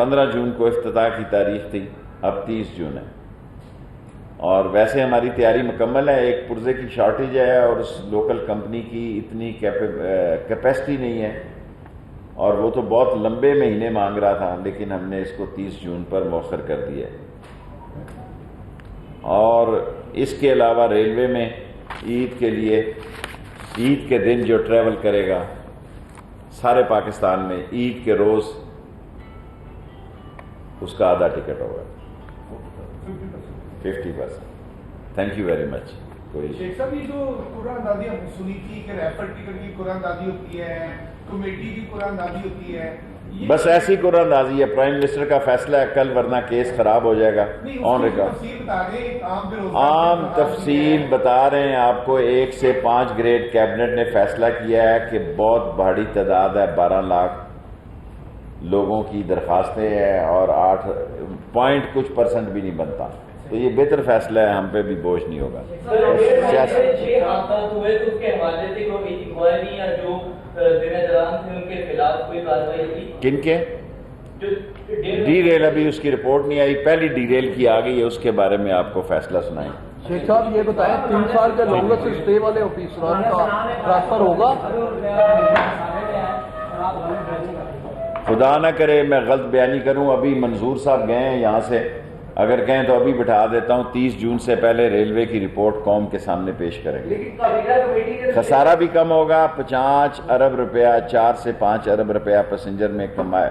15 جون کو افتتاح کی تاریخ تھی، اب 30 جون ہے، اور ویسے ہماری تیاری مکمل ہے۔ ایک پرزے کی شارٹیج ہے اور اس لوکل کمپنی کی اتنی کیپیسٹی نہیں ہے، اور وہ تو بہت لمبے مہینے مانگ رہا تھا، لیکن ہم نے اس کو 30 جون پر مؤخر کر دیا ہے۔ اور اس کے علاوہ ریلوے میں عید کے لیے، عید کے دن جو ٹریول کرے گا سارے پاکستان میں، عید کے روز اس کا آدھا ٹکٹ ہوگا، 50%۔ Thank you very much. شیخ صاحب، یہ جو قرآن اندازی ہم سنی تھی کہ ریفر ٹکٹ کی قرآن اندازی ہوتی ہے، کمیٹی کی قرآن اندازی ہوتی ہے، بس ایسی قرآن اندازی ہے، پرائم منسٹر کا فیصلہ ہے کل، ورنہ کیس خراب ہو جائے گا آن ریکارڈ۔ عام تفصیل بتا رہے ہیں آپ کو۔ 1 سے 5 گریڈ کیبنٹ نے فیصلہ کیا ہے کہ بہت بڑی تعداد ہے، 12 لاکھ لوگوں کی درخواستیں ہیں، اور 8% بھی نہیں بنتا، تو یہ بہتر فیصلہ ہے، ہم پہ بھی بوجھ نہیں ہوگا۔ کن کے ڈی ریل؟ ابھی اس کی رپورٹ نہیں آئی، پہلی ڈی ریل کی آ گئی ہے، اس کے بارے میں آپ کو فیصلہ سنائیں۔ شیخ صاحب یہ بتائیں، 3 سال کے لانگسٹ اسٹے والے آفیسران کا ٹرانسفر ہوگا؟ خدا نہ کرے میں غلط بیانی کروں۔ ابھی منظور صاحب گئے ہیں یہاں سے، اگر کہیں تو ابھی بٹھا دیتا ہوں، 30 جون سے پہلے ریلوے کی رپورٹ قوم کے سامنے پیش کریں گے۔ خسارہ بھی کم ہوگا، 5 ارب روپیہ، 4 سے 5 ارب روپیہ پیسنجر میں کمائے،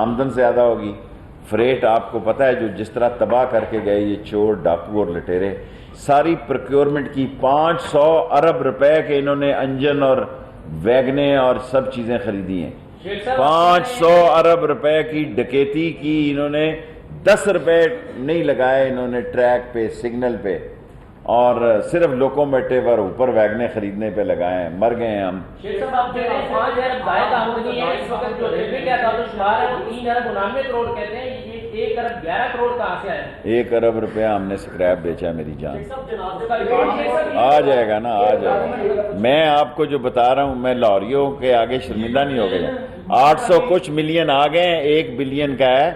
آمدن زیادہ ہوگی۔ فریٹ آپ کو پتہ ہے جو جس طرح تباہ کر کے گئے یہ چور، ڈاکو اور لٹیرے، ساری پروکیورمنٹ کی 500 ارب روپے کے انہوں نے انجن اور ویگنیں اور سب چیزیں خریدی ہیں۔ 500 ارب روپے کی ڈکیتی کی انہوں نے، 10 روپے نہیں لگائے انہوں نے ٹریک پہ، سگنل پہ، اور صرف لوکومیٹو اور اوپر ویگنیں خریدنے پہ لگائے ہیں۔ مر گئے ہیں ہم۔ شیخ صاحب آپ کہہ رہے ہیں 5 ارب زائد آمدنی ہے، اس وقت جو ریلوے کا تعداد شمار ہے وہ 3 ارب 99 کروڑ کہتے ہیں، یہ 1 ارب 11 کروڑ کہاں سے آئے؟ 1 ارب روپیہ ہم نے سکریپ بیچا ہے میری جان۔ آ جائے گا نا، آ جائے گا۔ میں آپ کو جو بتا رہا ہوں، میں لاہوریوں کے آگے شرمندہ نہیں ہو گیا۔ 800 کچھ ملین آ گئے ہیں، 1 بلین کا ہے،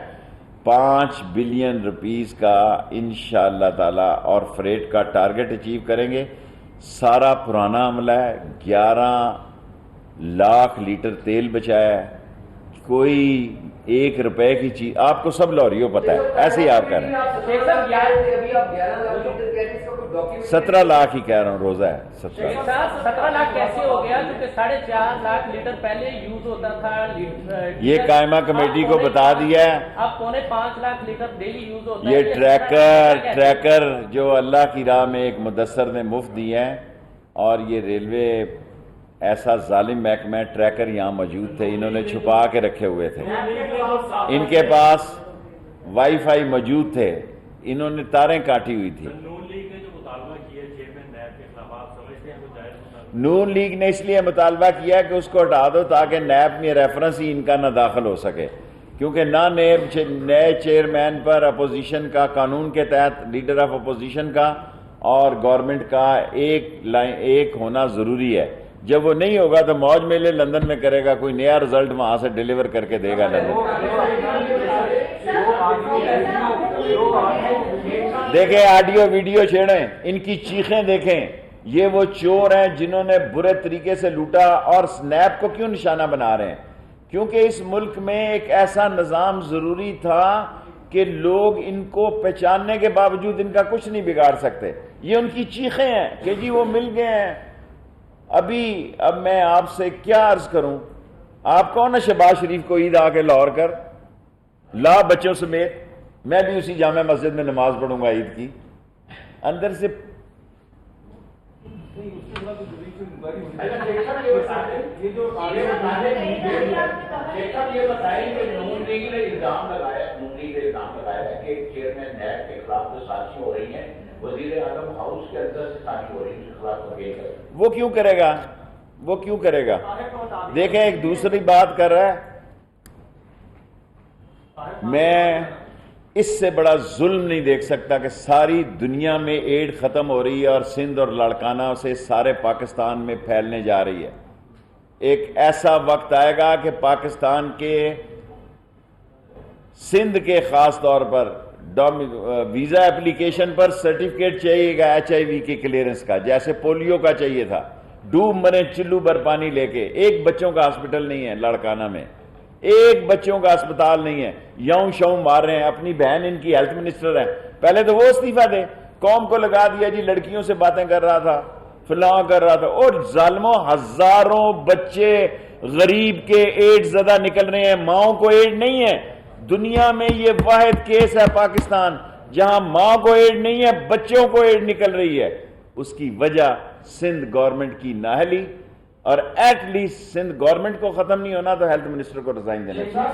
5 بلین روپیز کا انشاءاللہ تعالی، اور فریٹ کا ٹارگٹ اچیو کریں گے۔ سارا پرانا عملہ ہے، 11 لاکھ لیٹر تیل بچایا ہے، کوئی 1 روپے کی چیز، آپ کو سب لاہوریوں پتہ ہے، ایسے ہی آپ کہہ رہے ہیں۔ 17 لاکھ ہی کہہ رہا ہوں، روزہ ہے 17 لاکھ کیسے ہو گیا؟ کیونکہ 4.5 لاکھ لیٹر پہلے یوز ہوتا تھا، یہ قائمہ کمیٹی کو بتا دیا ہے۔ اب 4.5 لاکھ لیٹر ڈیلی یوز ہوتا ہے۔ یہ ٹریکر جو اللہ کی راہ میں ایک مدثر نے مفت دی ہے، اور یہ ریلوے ایسا ظالم محکمہ ہے، ٹریکر یہاں موجود تھے، انہوں نے چھپا کے رکھے ہوئے تھے، ان کے پاس وائی فائی موجود تھے، انہوں نے تاریں کاٹی ہوئی تھی۔ نون لیگ نے اس لیے مطالبہ کیا کہ اس کو ہٹا دو تاکہ نیب میں ریفرنس ہی ان کا نہ داخل ہو سکے، کیونکہ نہ نئے چیئرمین پر اپوزیشن کا قانون کے تحت لیڈر آف اپوزیشن کا اور گورنمنٹ کا ایک ہونا ضروری ہے۔ جب وہ نہیں ہوگا تو موج میلے لندن میں کرے گا، کوئی نیا رزلٹ وہاں سے ڈیلیور کر کے دے گا لندن۔ دیکھیں آڈیو ویڈیو چھیڑیں، ان کی چیخیں دیکھیں، یہ وہ چور ہیں جنہوں نے برے طریقے سے لوٹا۔ اور سنیپ کو کیوں نشانہ بنا رہے ہیں؟ کیونکہ اس ملک میں ایک ایسا نظام ضروری تھا کہ لوگ ان کو پہچاننے کے باوجود ان کا کچھ نہیں بگاڑ سکتے۔ یہ ان کی چیخیں ہیں کہ جی وہ مل گئے ہیں۔ اب میں آپ سے کیا عرض کروں، آپ کون ہے شہباز شریف کو عید آ کے لاہور کر لا بچوں سمیت، میں بھی اسی جامع مسجد میں نماز پڑھوں گا عید کی، اندر سے وہ کیوں کرے گا؟ وہ کیوں کرے گا؟ دیکھیں ایک دوسری بات کر رہا ہے، میں اس سے بڑا ظلم نہیں دیکھ سکتا کہ ساری دنیا میں ایڈ ختم ہو رہی ہے اور سندھ اور لاڑکانہ سے سارے پاکستان میں پھیلنے جا رہی ہے۔ ایک ایسا وقت آئے گا کہ پاکستان کے سندھ کے خاص طور پر ویزا اپلیکیشن پر سرٹیفکیٹ چاہیے گا HIV کے کلیئرنس کا، جیسے پولیو کا چاہیے تھا۔ ڈوب مرے چلو بھر پانی لے کے، ایک بچوں کا ہاسپٹل نہیں ہے لاڑکانہ میں، ایک بچوں کا اسپتال نہیں ہے، یوں شوں مار رہے ہیں۔ اپنی بہن ان کی ہیلتھ منسٹر ہے، پہلے تو وہ استعفیٰ دے، قوم کو لگا دیا جی لڑکیوں سے باتیں کر رہا تھا، فلاں کر رہا تھا، اور ظالموں ہزاروں بچے غریب کے ایڈز زدہ نکل رہے ہیں، ماؤں کو ایڈ نہیں ہے۔ دنیا میں یہ واحد کیس ہے پاکستان جہاں ماں کو ایڈ نہیں ہے، بچوں کو ایڈ نکل رہی ہے۔ اس کی وجہ سندھ گورنمنٹ کی نااہلی، اور ایٹ لیسٹ سندھ گورنمنٹ کو ختم نہیں ہونا تو ہیلتھ منسٹر کو ریزائن دینا چاہیے۔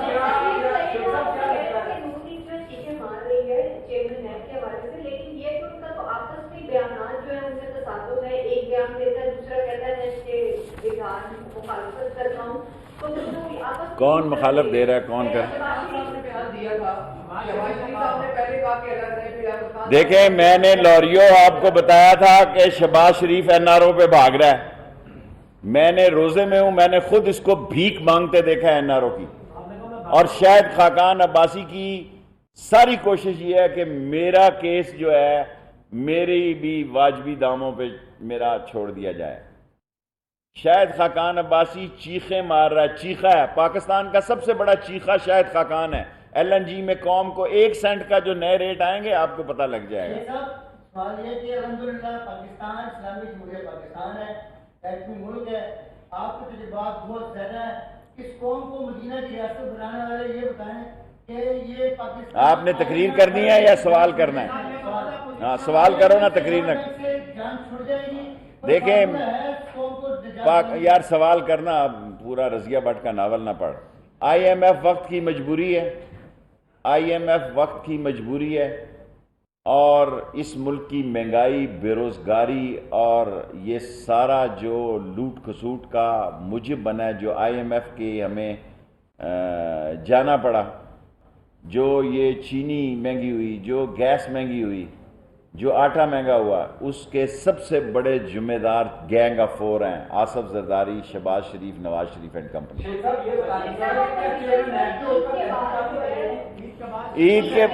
کون مخالف دے رہا ہے، کون کر دیکھیں، میں نے لوریو آپ کو بتایا تھا کہ شہباز شریف NRO پہ بھاگ رہا ہے۔ میں نے روزے میں ہوں، میں نے خود اس کو بھیک مانگتے دیکھا ہے NRO کی، اور شاید خاقان عباسی کی ساری کوشش یہ ہے کہ میرا کیس جو ہے میری بھی واجبی داموں پہ میرا چھوڑ دیا جائے۔ شاہد خاقان عباسی چیخیں مار رہا ہے، چیخا ہے، پاکستان کا سب سے بڑا چیخا شاہد خاقان ہے۔ LNG میں قوم کو 1 سینٹ کا جو نئے ریٹ آئیں گے آپ کو پتہ لگ جائے گا۔ سوال یہ کہ الحمدللہ پاکستان اسلامی جمہوریہ پاکستان ہے، ایٹمی ملک ہے، آپ کے تجربات بہت زیادہ ہیں، اس قوم کو مدینہ کی ریاست بنانے والے یہ بتائیں کہ یہ پاکستان آپ نے تقریر کرنی ہے یا سوال کرنا ہے؟ ہاں سوال کرو نا، تقریر نہ جان چھوڑ جائے گی۔ دیکھیں یار، سوال کرنا، اب پورا رضیہ بٹ کا ناول نہ پڑھ۔ IMF وقت کی مجبوری ہے، IMF وقت کی مجبوری ہے، اور اس ملک کی مہنگائی، بے روزگاری اور یہ سارا جو لوٹ کھسوٹ کا موجب بنا ہے، جو IMF کے ہمیں جانا پڑا، جو یہ چینی مہنگی ہوئی، جو گیس مہنگی ہوئی، جو آٹا مہنگا ہوا، اس کے سب سے بڑے ذمہ دار گینگ آف 4 ہیں، آصف زرداری، شہباز شریف، نواز شریف اینڈ کمپنی۔ عید کے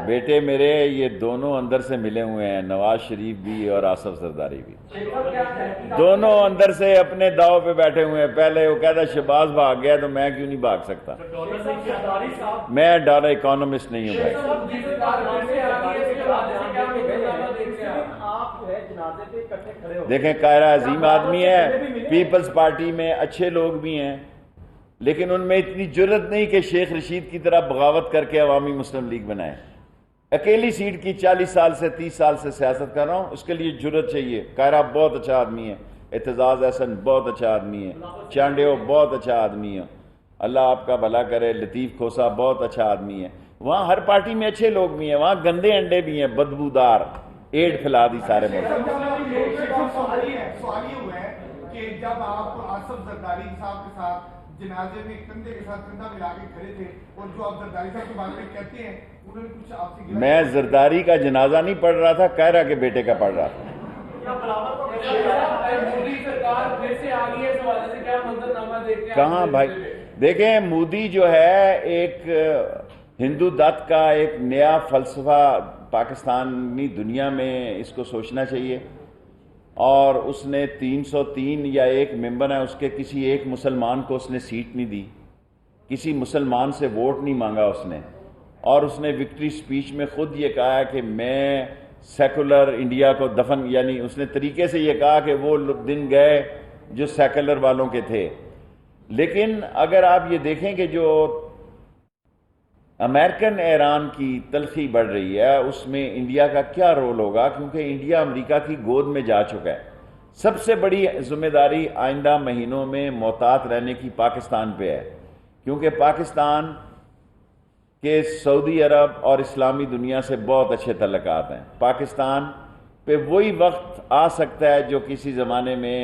بیٹے میرے یہ دونوں اندر سے ملے ہوئے ہیں، نواز شریف بھی اور آصف زرداری بھی، دونوں اندر سے اپنے داؤ پہ بیٹھے ہوئے ہیں۔ پہلے وہ کہتا شہباز بھاگ گیا تو میں کیوں نہیں بھاگ سکتا؟ میں ڈالر اکانومسٹ نہیں ہوں بھائی۔ دیکھیں قاہرہ عظیم آدمی ہے، پیپلز پارٹی میں اچھے لوگ بھی ہیں، لیکن ان میں اتنی جرت نہیں کہ شیخ رشید کی طرح بغاوت کر کے عوامی مسلم لیگ بنائے۔ اکیلی سیٹ کی 40 سال سے 30 سال سے سیاست کر رہا ہوں، اس کے لیے جرت چاہیے۔ قاہرہ بہت اچھا آدمی ہے، اعتزاز احسن بہت اچھا آدمی ہے، چانڈیو بہت اچھا آدمی ہے، اللہ آپ کا بھلا کرے، لطیف کھوسا بہت اچھا آدمی ہے۔ وہاں ہر پارٹی میں اچھے لوگ بھی ہیں، وہاں گندے انڈے بھی ہیں، بدبودار، ایڈ پھیلا دی سارے ملک۔ سوال یہ ہوا ہے کہ جب آپ آصف زرداری صاحب کے ساتھ جنازے میں کندھے کے ساتھ کندھا ملا کے کھڑے تھے، اور جو آپ زرداری صاحب کے بارے میں کہتے ہیں انہوں نے کچھ آپ سے، میں زرداری کا جنازہ نہیں پڑھ رہا تھا، قاہرہ کے بیٹے کا پڑھ رہا تھا۔ کہاں بھائی؟ دیکھیں مودی جو ہے ایک ہندو دت کا ایک نیا فلسفہ پاکستانی دنیا میں اس کو سوچنا چاہیے، اور اس نے 303 یا ایک ممبر ہے اس کے، کسی ایک مسلمان کو اس نے سیٹ نہیں دی، کسی مسلمان سے ووٹ نہیں مانگا اس نے، اور اس نے وکٹری سپیچ میں خود یہ کہا ہے کہ میں سیکولر انڈیا کو دفن، یعنی اس نے طریقے سے یہ کہا کہ وہ دن گئے جو سیکولر والوں کے تھے۔ لیکن اگر آپ یہ دیکھیں کہ جو امریکن ایران کی تلخی بڑھ رہی ہے، اس میں انڈیا کا کیا رول ہوگا، کیونکہ انڈیا امریکہ کی گود میں جا چکا ہے۔ سب سے بڑی ذمہ داری آئندہ مہینوں میں محتاط رہنے کی پاکستان پہ ہے، کیونکہ پاکستان کے سعودی عرب اور اسلامی دنیا سے بہت اچھے تعلقات ہیں۔ پاکستان پہ وہی وقت آ سکتا ہے جو کسی زمانے میں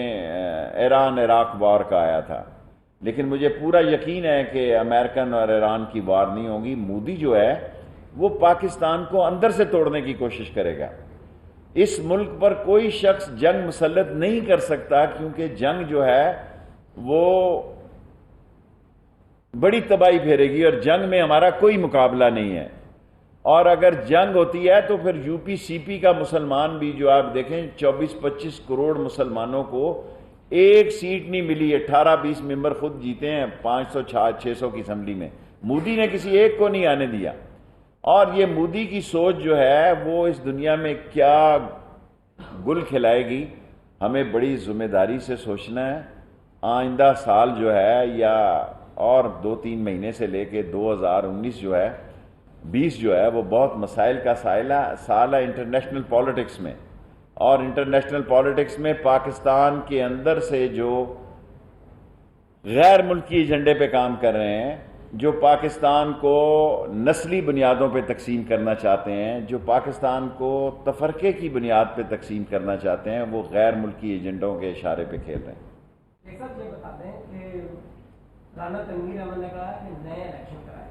ایران عراق وار کا آیا تھا، لیکن مجھے پورا یقین ہے کہ امریکن اور ایران کی وار نہیں ہوگی۔ مودی جو ہے وہ پاکستان کو اندر سے توڑنے کی کوشش کرے گا۔ اس ملک پر کوئی شخص جنگ مسلط نہیں کر سکتا، کیونکہ جنگ جو ہے وہ بڑی تباہی پھیرے گی، اور جنگ میں ہمارا کوئی مقابلہ نہیں ہے۔ اور اگر جنگ ہوتی ہے تو پھر یو پی سی پی کا مسلمان بھی، جو آپ دیکھیں 24-25 کروڑ مسلمانوں کو ایک سیٹ نہیں ملی، 18-20 ممبر خود جیتے ہیں 500-600 کی اسمبلی میں، مودی نے کسی ایک کو نہیں آنے دیا۔ اور یہ مودی کی سوچ جو ہے وہ اس دنیا میں کیا گل کھلائے گی، ہمیں بڑی ذمہ داری سے سوچنا ہے۔ آئندہ سال جو ہے یا اور 2-3 مہینے سے لے کے 2019 جو ہے 20 جو ہے وہ بہت مسائل کا سال ہے انٹرنیشنل پالیٹکس میں، اور انٹرنیشنل پالیٹکس میں پاکستان کے اندر سے جو غیر ملکی ایجنڈے پہ کام کر رہے ہیں، جو پاکستان کو نسلی بنیادوں پہ تقسیم کرنا چاہتے ہیں، جو پاکستان کو تفرقے کی بنیاد پہ تقسیم کرنا چاہتے ہیں، وہ غیر ملکی ایجنڈوں کے اشارے پہ کھیل رہے ہیں۔ ایک ساتھ یہ بتا دیں کہ رانا تنویر احمد نے کہا کہ نئے الیکشن کرائے۔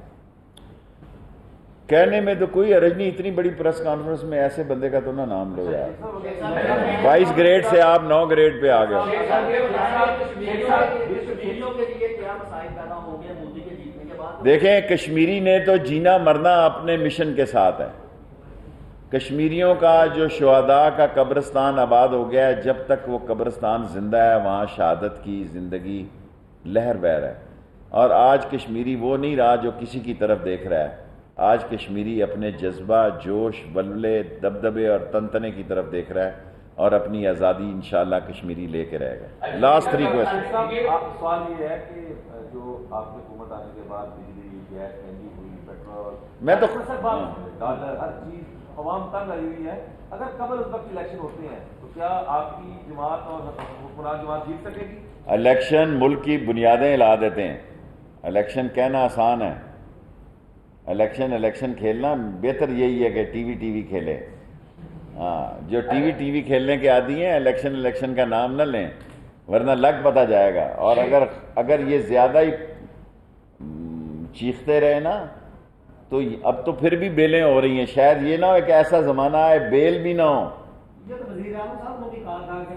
کہنے میں تو کوئی حرج نہیں، اتنی بڑی پریس کانفرنس میں ایسے بندے کا تو نہ نام لو یار۔ 22 گریڈ سے آپ 9 گریڈ پہ آ گئے۔ دیکھیں کشمیری نے تو جینا مرنا اپنے مشن کے ساتھ ہے۔ کشمیریوں کا جو شہداء کا قبرستان آباد ہو گیا ہے، جب تک وہ قبرستان زندہ ہے وہاں شہادت کی زندگی لہر بہر ہے۔ اور آج کشمیری وہ نہیں رہا جو کسی کی طرف دیکھ رہا ہے، آج کشمیری اپنے جذبہ، جوش، ولولے، دبدبے اور تنتنے کی طرف دیکھ رہا ہے، اور اپنی آزادی انشاءاللہ کشمیری لے کے رہے گا۔ Last 3 question. سوال یہ ہے کہ جو آپ کی حکومت آنے کے بعد بجلی، گیس، مہنگی ہوئی، پیٹرول، میں تو ڈالر، ہر چیز عوام تنگ آئی ہوئی ہے، اگر قبل اس وقت الیکشن ہوتے ہیں تو کیا آپ کی جماعت اور حکمران جماعت جیت سکے گی؟ الیکشن ملک کی بنیادیں ہلا دیتے ہیں۔ الیکشن کہنا آسان ہے، الیکشن کھیلنا بہتر یہی ہے کہ ٹی وی کھیلے۔ ہاں، جو ٹی وی کھیلنے کے عادی ہیں الیکشن کا نام نہ لیں، ورنہ لگ پتہ جائے گا۔ اور اگر یہ زیادہ ہی چیختے رہے نا تو اب تو پھر بھی بیلیں ہو رہی ہیں، شاید یہ نہ ہو کہ ایسا زمانہ ہے بیل بھی نہ ہو۔ یہ تو وزیر اعظم صاحب نے بھی کہا تھا کہ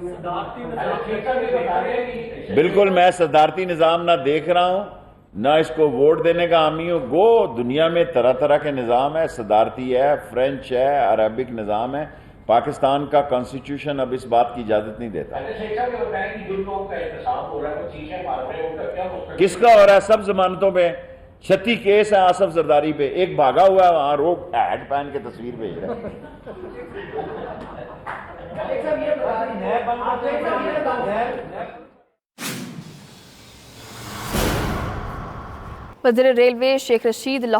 میں بالکل، میں صدارتی نظام نہ دیکھ رہا ہوں نہ اس کو ووٹ دینے کا حامی ہوں۔ گو دنیا میں طرح طرح کے نظام ہے، صدارتی ہے، فرینچ ہے، عربک نظام ہے۔ پاکستان کا کانسٹیٹیوشن اب اس بات کی اجازت نہیں دیتا۔ کس کا ہو رہا ہے؟ سب ضمانتوں پہ 36 کیس ہیں آصف زرداری پہ، ایک بھاگا ہوا ہے وہاں، روک ہیڈ پہن کے تصویر بھیج رہا ہے۔ وزیر ریلوے شیخ رشید لاہور